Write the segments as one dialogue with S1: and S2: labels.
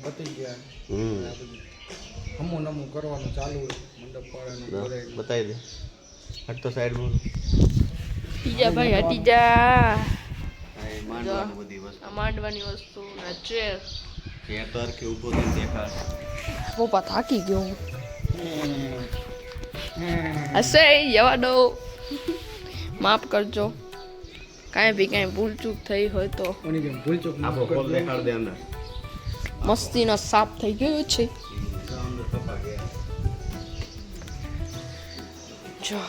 S1: પતી ગયા હમું નમું કરવાનું ચાલુ હોય મંડપ પાડવાનું
S2: બતાવી દે હટ તો સાઈડ માં
S3: હટીજા ભાઈ હટીજા
S2: માંડવાની બધી વસ્તુ
S3: માંડવાની વસ્તુ ને ચેર
S2: ચેર કે ઊભો થઈને દેખાડ
S3: પપ્પા થાકી ગયો હશે જવા દો માફ કરજો કાંઈ બી કાંઈ ભૂલચૂક થઈ હોય તો
S1: ભૂલચૂક
S2: આપો ખોલ દેખાડ દે અંદર
S3: મસ્તીનો સાફ થઈ ગયો છે
S2: અંદર કપા ગયા
S3: જો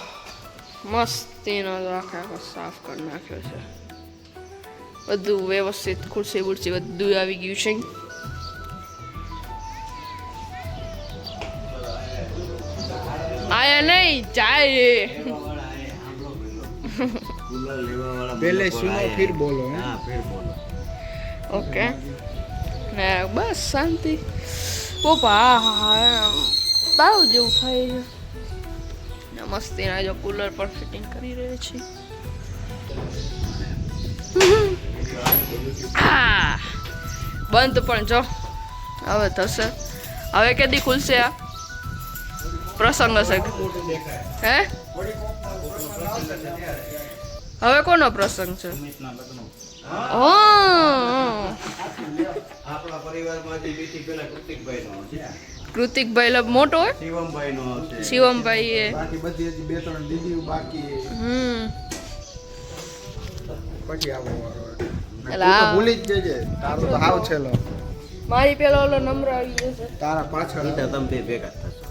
S3: મસ્તીનો આખો સાફ કરી નાખ્યો છે બધું વ્યવસ્થિત ખુરશી બુરશી બધું આવી ગયું છે આયા નહીં જાય
S2: કુલર લેવા વાળા
S1: पहले सुनो फिर बोलो
S2: હા ફિર બોલો
S3: ઓકે ને બસ શાંતિ પપ્પા તાવ જેવું થાય ને મસ્તીના જો કુલર પર ફિટિંગ કરી રહ્યો છે બંધ પણ જો હવે થશે હવે કેદી ખુલશે આ પ્રસંગ હશે હે હવે કોનો પ્રસંગ છે
S2: આપણા પરિવારમાંથી બીજી પેલા કૃતિકભાઈ નો છે
S3: કૃતિકભાઈ લો મોટો હોય
S2: શિવમભાઈ નો છે
S3: શિવમભાઈ એ
S1: બાકી બધી હજી બે ત્રણ દીદીઓ બાકી પછી આવો વારો
S3: એલા
S1: ભૂલી જ જજે તારો તો હાવ છેલો
S3: મારી પેલો ઓલો નંબર આવી ગયો છે
S1: તારા પાછળ
S2: ઈ તો તમે બે ભેગા થશો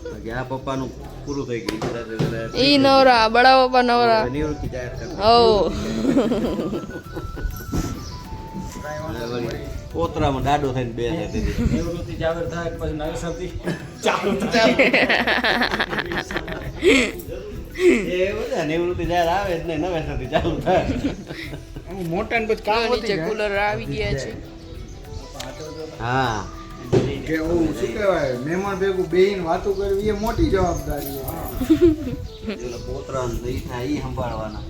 S2: બાકી આ પપ્પાનું પૂરું થઈ ગયું
S3: ઈ નવરા બડા પપ્પા નવરા
S2: નિવૃત્તિ જાહેર કરી
S3: ઓ
S2: પોતરામાં દાડો થઈને બે છે
S1: નિવૃત્તિ જાહેર થાય પછી નવેસરથી ચાલુ થાય
S2: એવું છે નિવૃત્તિ જાહેર આવે જ નહીં નવેસરથી ચાલુ થાય
S1: મોટા ને પછી કામ
S3: નીચે કુલર આવી ગયા છે
S2: હા
S1: કે ઓલું શું કહેવાય મહેમાન ભેગું બેહીને વાતો કરવી એ મોટી જવાબદારી
S2: એટલે પોતરા નહીં થાય ઈ સંભાળવાના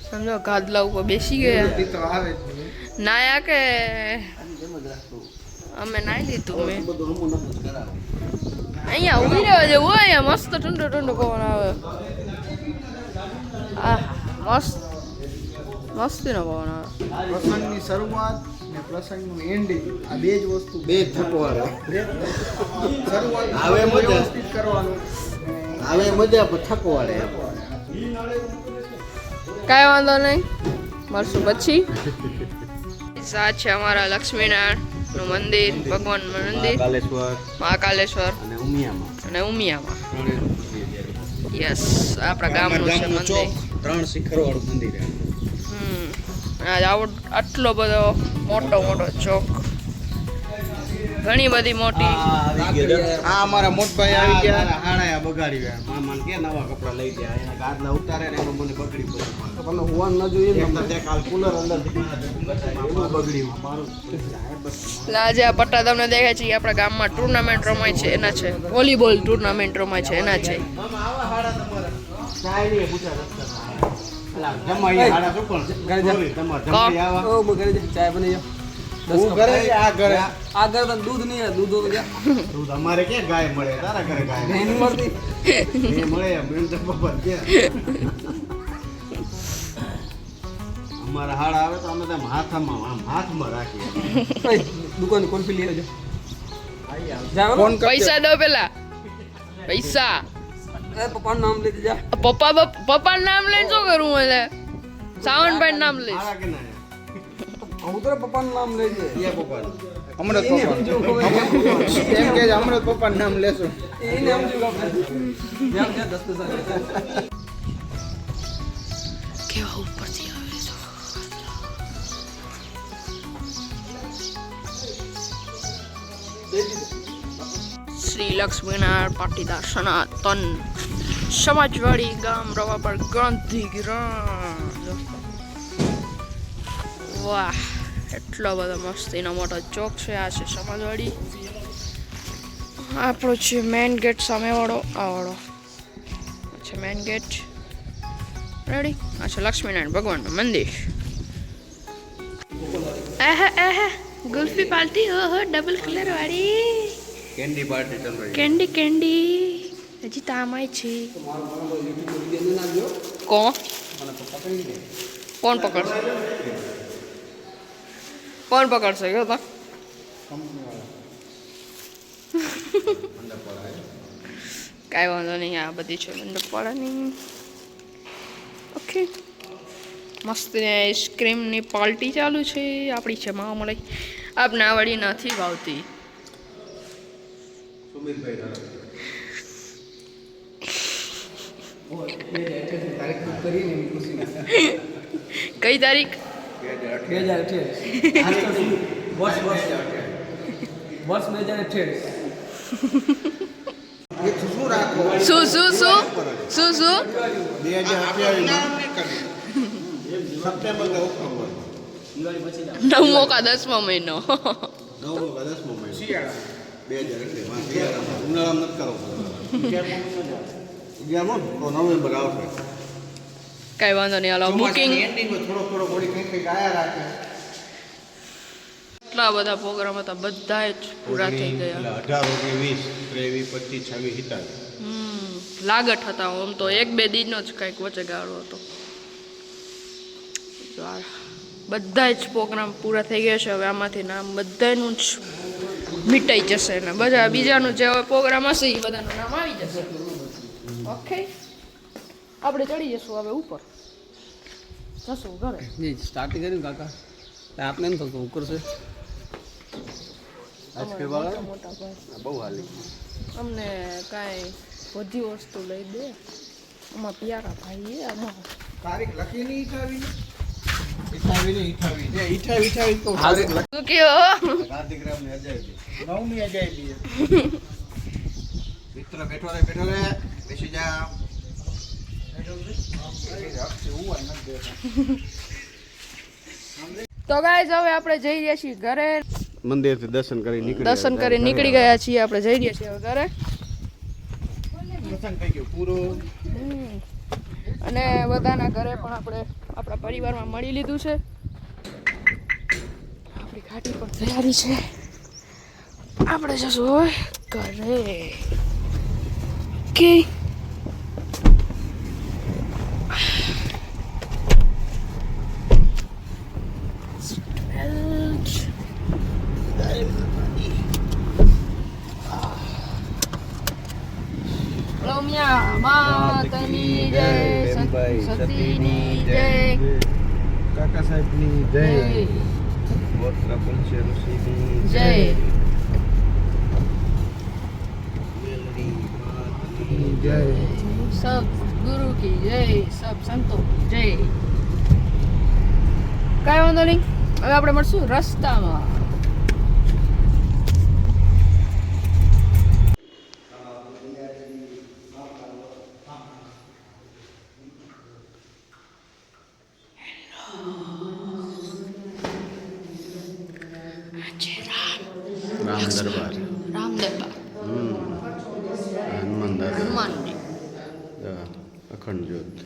S3: સમજો ગાદલા ઉપર બેસી ગયા
S1: નિવૃત્તિ તો આવે જ નહીં.
S3: નાયા કે
S2: એમ જ રાખતું
S3: અમે નાઈ લીધું મેં
S2: બધું હમું નમું જ કરાવે
S3: અહીંયા ઉભી રહેવા જેવું હોય અહીંયા મસ્ત ઠંડો ઠંડો પવન આવે આ મસ્ત મસ્તીનો પવન આવે
S1: પ્રસંગની શરૂઆત ને પ્રસંગનું એન્ડિંગ આ બે જ વસ્તુ
S2: બે જ થકવાડે
S1: શરૂઆત
S2: આવે મજા.
S1: વ્યવસ્થિત કરવાનું
S2: હવે મજા પણ થકવાડે
S3: કાંઈ વાંધો નહીં મળશું પછી આ છે અમારા લક્ષ્મીનારાયણનું મંદિર ભગવાનનું મંદિર
S2: કાલેશ્વર
S3: મહાકાલેશ્વર
S2: અને ઉમિયામાં
S3: અને ઉમિયામાં યસ આપણા ગામનું છે મંદિર
S2: ત્રણ શિખર વાળું મંદિર
S3: આજ આટલો બધો મોટો મોટો ચોક ઘણી બધી મોટી
S1: આ અમારા મોટભાઈ આવી ગયા
S2: હાડા બગાડી ગયા મામાને કે નવા કપડા લઈ ગયા એના ગાદલા ઉતારે ને એમાં મને બગડી પડ્યું
S1: તમને હોવાનું ન જોઈએ
S2: એમ તો તે કાલ કુલર અંદર બગડ્યું મારું
S3: આજે આ પટ્ટા તમને દેખાય છે એ આપણા ગામમાં ટુર્નામેન્ટ રમાય છે એના છે વોલીબોલ ટુર્નામેન્ટ રમાય છે એના છે
S2: મામા આવા હાડા તમારા ચાય નહીં પૂછા રસ્તા અલા જમાઈ હાડા શું પણ ઘરે જા તમાર જમાઈ આવા
S1: ઓ ઘરે ચાય બની
S2: હું ઘરે આ ઘરે
S1: આ ઘરે તો દૂધ નહીં દૂધ તો
S2: દૂધ અમારે ક્યાં ગાય મળે તારા ઘરે ગાય
S1: નહીં મળતી
S2: એ મળે બેન તો બપોર ક્યાં અમારા હાડા આવે તો અમે તેમ હાથમાં રાખીએ
S1: દુકાન કોણ પી લેજો
S3: પૈસા દો પેલા પૈસા
S1: પપ્પાનું નામ લઈ જા
S3: પપ્પાનું નામ લઈને શું કરવું એટલે સાવનભાઈ નામ લઈશ
S2: હાડા કે ના
S1: હું તો પપ્પાનું નામ લઈ જાય
S2: યા પપ્પા
S1: અમૃત પપ્પા એમ કે અમૃત પપ્પાનું નામ લેશું એને સમજુ
S3: કેવા ઉપરથી આવે છે શ્રી લક્ષ્મીનારાયણ પાટીદાર સનાતન સમાજવાડી ગામ રવા પર ગાંધીગ્રામ વાહ એટલો બધો મસ્તીનો મોટો ચોક છે આ છે સમાજવાડી આપણો છે મેઇન ગેટ સામેવાળો આ વાળો છે મેઇન ગેટ રેડી આ છે લક્ષ્મીનારાયણ ભગવાનનું મંદિર ગુલ્ફી પાર્ટી ઓહો ડબલ કલર વાળી
S2: કેન્ડી પાર્ટી ચાલ રહી
S3: કેન્ડી કેન્ડી હજી તો આમાંય છે કોણ કોણ પકડશે કોણ પકડશે ગયો તો કાંઈ વાંધો નહીં આ બધી છે મંડપવાળાની ઓકે મસ્ત આઈસ્ક્રીમની પાર્ટી ચાલુ છે આપણી છે મળે આપને આ વાળી નથી ભાવતી કઈ તારીખ
S1: 2028
S3: શું શું શું શું શું
S1: 2028 સપ્ટેમ્બર કે ઓક્ટોબર
S3: 9મો કા 10મો મહિનો
S2: 9 કે 10મો મહિનો શિયાળા 2028 ઉનાળામાં નથી કરો 11મો તો નવેમ્બર આવશે
S3: કઈ વાંધો નહીં હાલો બુકિંગ
S2: એન્ડિંગમાં થોડો થોડી કંઈક આયા રાખે
S3: એટલા બધા પ્રોગ્રામ હતા બધા જ પૂરા થઈ ગયા
S2: 18 20 23 25 26
S3: લાગટ હતા આમ તો 1-2 દિનનો જ કંઈક વચ્ચે ગાળો હતો બધા જ પ્રોગ્રામ પૂરા થઈ ગયા છે હવે આમાંથી નામ બધાનું જ મિટાઈ જશે ને બધા બીજાનું જે પ્રોગ્રામ હશે એ બધાનું નામ આવી જશે ઓકે આપણે ચડી જશું હવે ઉપર જશું ઘરે
S1: સ્ટાર્ટ કર્યું કાકા આપને એમ થતું કરશે
S3: મોટા મોટા ભાઈ
S2: બહુ હાલી
S3: અમને કાંઈ બધી વસ્તુ લઈ દે આમાં પ્યારા ભાઈ આમાં
S1: તારીખ લખી નહીં ઈઠાવી તો
S3: શું કયો
S2: કાર્તિક રામની અજાયબી
S1: 9મી અજાયબી
S2: મિત્ર બેઠો રે બેસી જા
S3: તો ગાઈઝ હવે આપણે જઈ રહ્યા છીએ ઘરે
S2: મંદિરથી દર્શન કરી
S3: નીકળી ગયા છીએ આપણે જઈ રહ્યા છીએ હવે ઘરે
S2: દર્શન થઈ ગયું પૂરું
S3: અને બધાના ઘરે પણ આપણે આપણા પરિવારમાં મળી લીધું છે આપણી ઘાટી પણ તૈયારી છે આપણે જશું હવે ઘરે કે માતાની જય સતીની જય
S1: કાકા સાહેબની જય
S2: ગોત્ર પંચે ઋષિની
S3: જય
S1: જય
S3: सब गुरु की जय सब संतो जय કાંઈ વાંધો નહીં હવે આપણે મળશું રસ્તામાં
S2: રામ દરબાર
S3: રામ દરબાર
S2: હનુમાન દાદા
S3: હનુમાનજી
S2: અખંડ જ્યોત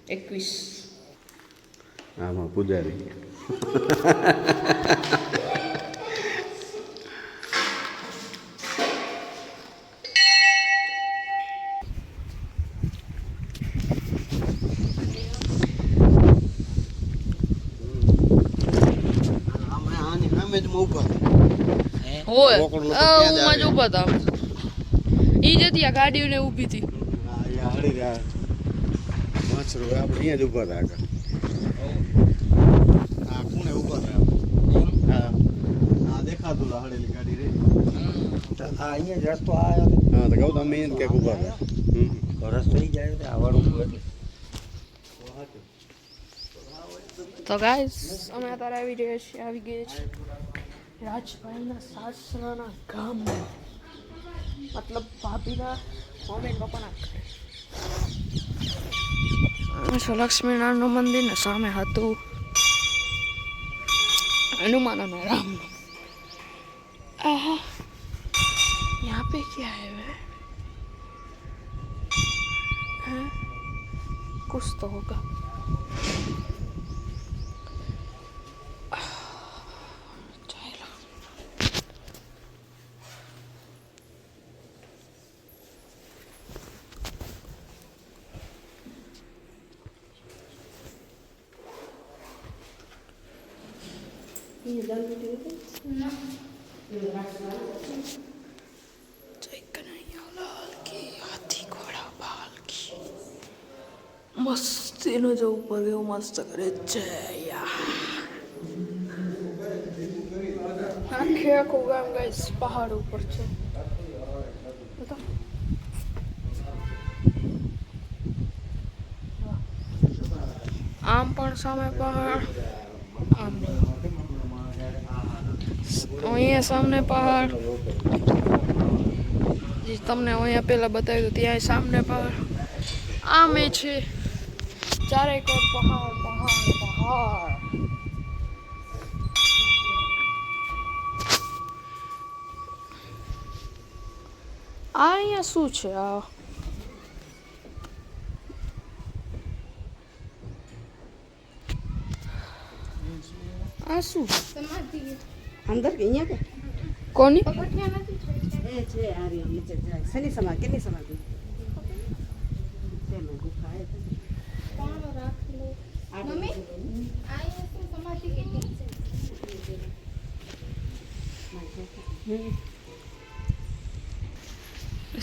S3: 21
S2: આમાં પૂજારી
S3: હોય
S2: રોકડનું તો ત્યાં જ
S3: હું જ
S2: આવે.
S3: ઊભા હતા ઈ જતી આ ગાડીઓને ઊભી હતી
S2: હળી રહ્યા વાંચરું આપણે અહીંયા જ ઊભા હતા આગળ હા કોને ઊભા હતા હા હા દેખાતું હતા હળેલી ગાડી રે
S1: આ અહીંયા જ રસ્તો આવ્યો
S2: હા તો કહું તો અમે ક્યાંક ઊભા હતા
S1: તો રસ્તો ઈ જાય તો આવવાનું
S3: તો ગાઈસ અમે અત્યારે આવી ગયા છીએ આવી ગયા છીએ રાજભાઈના સાસરાના ગામમાં મતલબ ભાભીના મમ્મી ને પપ્પાના ઘરે છે લક્ષ્મીનારાયણનું મંદિર ને સામે હતું हनुमान और राम आहा यहाँ पे क्या है वे हैं कुछ तो होगा चलो જય કનૈયાલાલ કી હાથી ઘોડા બાલ કી મસ્ત એનો જો ઉપર કેવો મસ્ત કરે છે આખે આખું ગામ ગાઈસ પહાડ ઉપર છે બતા આમ પણ સામે પહાડ આમ અહીંયા સામને પહાડ જે તમને અહીંયા પહેલા બતાવ્યું ત્યાં સામને પહાડ આમે છે ચારે કોર પહાડ પહાડ પહાડ આ અહીંયા શું છે આ શું
S4: अंदर गई है
S3: કોની
S4: ए छे आ रही नीचे जाए सनी समाधि कितनी समाधि से मैं गुफा है
S5: मम्मी आई ऐसे समाधि के नीचे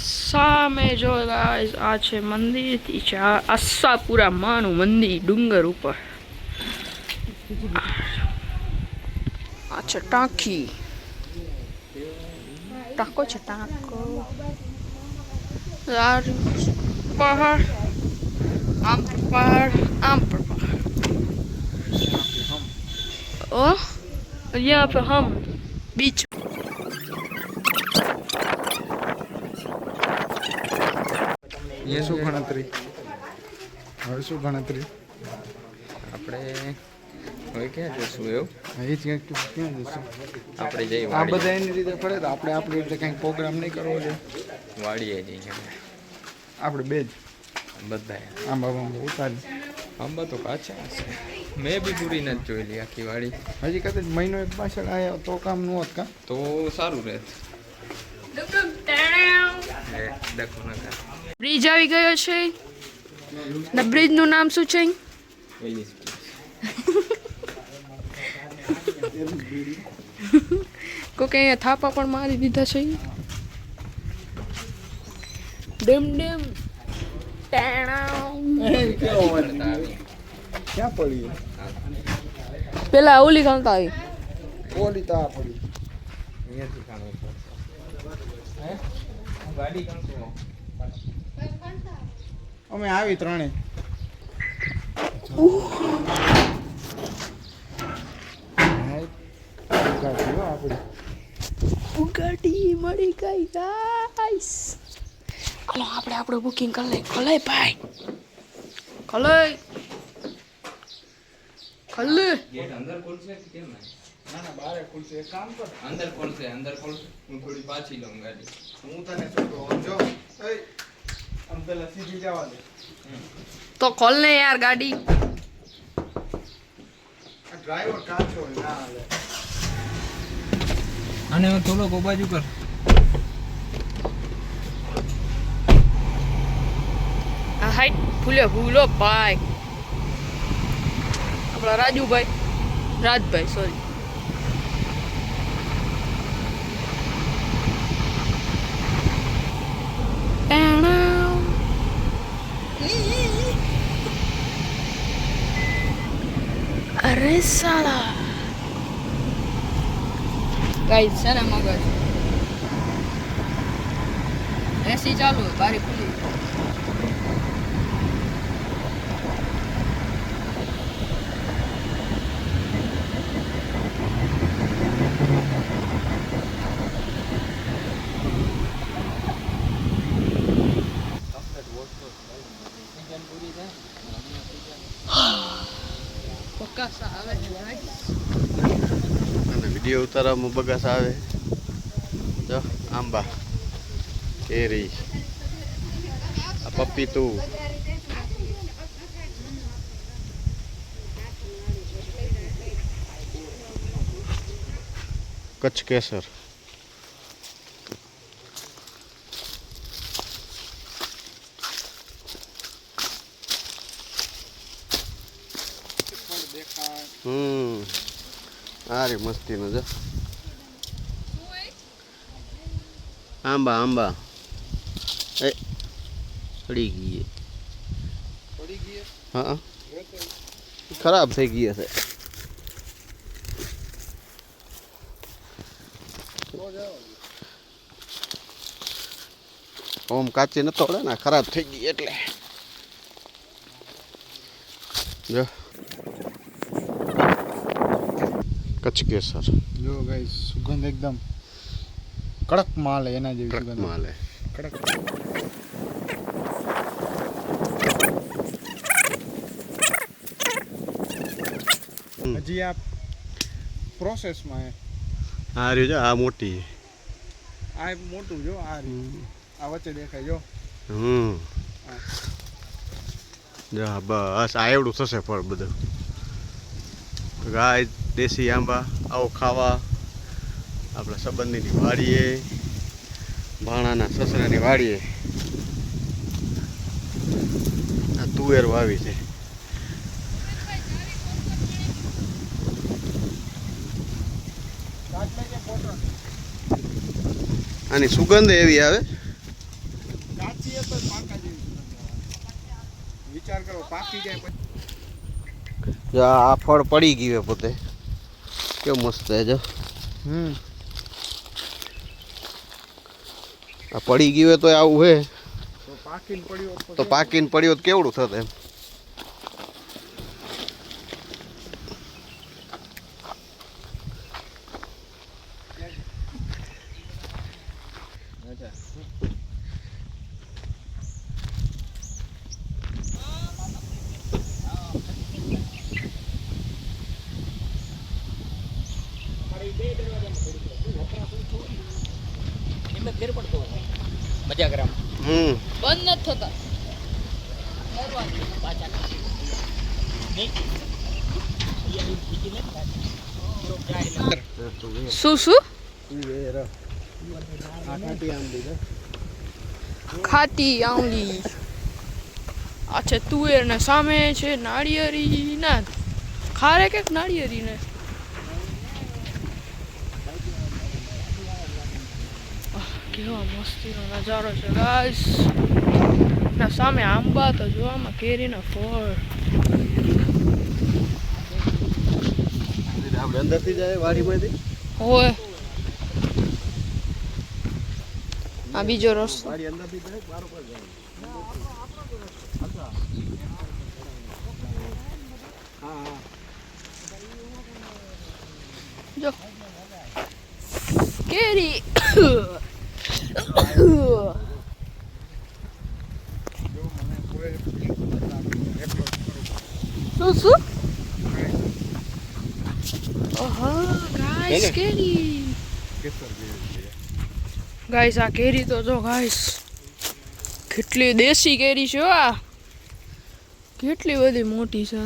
S3: સામે જો ગાઈસ આ છે મંદિર છે આશાપુરામાનું મંદિર ડુંગર ઉપર આ છે ટાંકી ટાંકો છે ટાંકો આ પહાડ આમ પર પહાડ આમ પર પહાડ ઓ यहाँ पे हम बीच
S1: એ શું ગણતરી હવે શું ગણતરી
S6: આપણે હવે ક્યાં જશું એવું
S1: એ જ ક્યાં જશું
S6: આપણે જઈ
S1: આ બધા એની રીતે ફરે તો આપણે આપણી રીતે કંઈક પ્રોગ્રામ નહીં કરવો જોઈએ
S6: વાડીએ જઈએ
S1: આપણે બે જ
S6: બધાએ
S1: આમ બાબા ઉતારી
S6: આંબા તો કાચા હશે મેં બી પૂરી નથી જોયેલી આખી વાડી
S1: હજી કદાચ મહિનો એક પાછળ આવ્યા તો કામ ન હોત કા
S6: તો સારું રહેત ડખો ન કર
S3: બ્રિજ આવી ગયો છે ને બ્રિજનું નામ શું છે કોકે અહીંયા થાપા પણ મારી દીધા છે ડેમ ડેમ
S1: ક્યાં પડી
S3: પેલા ઓલી ગણતા આવી
S1: ઓલી તા પડી
S6: અહીંયાથી કાઢવું પડશે ગાડી કાઢશું
S1: અમે આવી ત્રણે
S3: ગાડી મળી ગઈ ગાઈસ હાલો આપણે આપણું બુકિંગ કરી લઈએ ખોલાય ભાઈ ખોલાય ખોલે
S6: ગેટ અંદર ખોલશે કે કેમ
S1: ના ના બારે ખુલશે એક કામ કર
S6: અંદર ખોલશે હું થોડી પાછી લઉં ગાડી
S1: હું તને શું કહું જો એ આમ પેલા સીધી જવા દે
S3: તો ખોલ ને યાર ગાડી
S1: આ ડ્રાઈવર કાચો ના હાલે
S6: અને થોડોક બાજુ કર
S3: આ હાઈટ ભૂલો ભાઈ આપણા રાજભાઈ સોરી અરે સાલા ગાઈસ છે ને મગજ એસી ચાલુ બારી ખુલી
S2: વિડીયો ઉતારવામાં બગાસ આવે જો આંબા કેરી આ પપીતું કચ્છ કેસર સારી મસ્તીનું જો આંબા આંબા એ પડી ગઈ
S1: પડી ગઈ
S2: હા ખરાબ થઈ ગઈ હશે ઓમ કાચી નતો પડે ને ખરાબ થઈ ગઈ એટલે જો કચ્છ કેસર
S1: જો ગાઈસ સુગંધ એકદમ કડક માલ હે, એના જેવી
S2: કડક
S1: સુગંધ
S2: માલ હે
S1: કડક હજી આ પ્રોસેસમાં હે.
S2: આ રહ્યું છે આ મોટી
S1: આ મોટું જો આ રહ્યું. આ વચ્ચે દેખાય જો
S2: જો બસ આ એવડું થશે ફળ બધું ગાય દેશી આંબા આવો ખાવા આપણા સંબંધીની વાડીએ ભાણાના સસરાની વાડીએ આ તુવેર વાવી છે આની સુગંધ એવી આવે
S1: કાચી હે તો પાકા જેવી સુગંધ આવે. વિચાર કરો પાકી જાય પછી
S2: જો આ ફળ પડી ગયું હે પોતે કેવું મસ્ત હે જો આ પડી ગયું હે તો આવું હે
S1: તો પાકીને પડ્યો હોત
S2: તો પાકીને પડ્યો તો કેવડું થત એમ
S3: બંધ નથી થતા. શું શું ખાટી આંવલી અચ્છા તુવેર ને સામે છે નાળિયેરી ના ખારે કે નાળિયેરી ને કેવા મસ્તીનો નજારો છે ગાઈસ ના સામે આંબા તો જોવામાં કેરીના ફળ
S2: આપણે અંદરથી જાય વાડીમાંથી
S3: હોય આ બીજો રસ્તો
S2: વાડી અંદરથી જાય બરાબર જાય
S3: જો કેરી શું શું ઓહો ગાઈસ કેરી ગાઈસ આ કેરી તો જો ગાઈસ કેટલી દેશી કેરી છે આ કેટલી બધી મોટી છે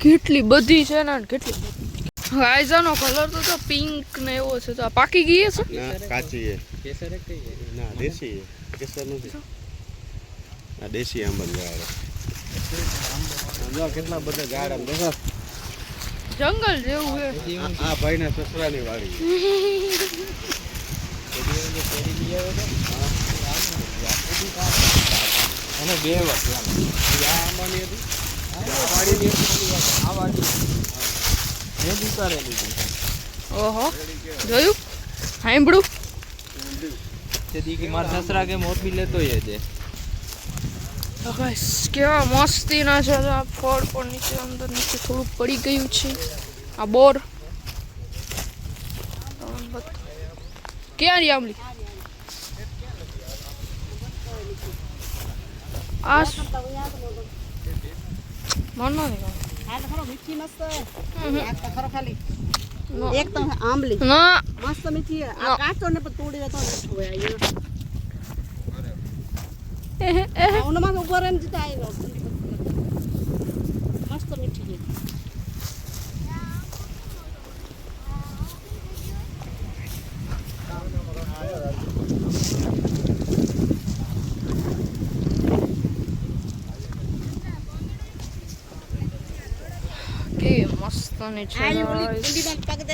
S3: કેટલી બધી છે ને કેટલી ગાઈસ આનો કલર તો પિંક ને એવો છે તો આ પાકી ગઈ છે
S2: ના કાચી હે
S6: કેસર એક કઈ છે?
S2: ના દેશી હે કેસર નથી આ દેશી આંબા ઝાડ જો કેટલા બધા ઝાડ આમ દેખો
S3: જંગલ જેવું છે
S2: આ ભાઈના સસરાની વાડી
S6: અને બે વર્ષ
S2: આ આંબાની હતી આ વાડીની હતી
S6: આ વાડી મેં ઉતારેલી હતી
S3: ઓહો જોયું સાંભળું
S6: તે દી કે મારા સસરા કે મોત બી લેતો જ છે
S3: ગાઈસ કેવા મસ્તીના છે આ ફળ પણ નીચે અંદર નીચે થોડું પડી ગયું છે આ બોર ક્યાં રહી આમલી આ મનો નહીં
S4: આ તો ખરો મીઠી મસ્ત હે.
S3: હમ.
S4: આ તો ખરો ખાલી
S3: ના.
S4: એક તો આંબલી
S3: ના
S4: મસ્ત મીઠી હે. આ કાચો ને પણ તોડી દેતો મીઠું હોય આ ઓનમાં ઉપર એમ જીતા આયલો મસ્ત મીઠી છે
S3: કે મસ્ત ને છે
S4: આ ઓલી
S3: guys.
S4: કુંડીમાં પગ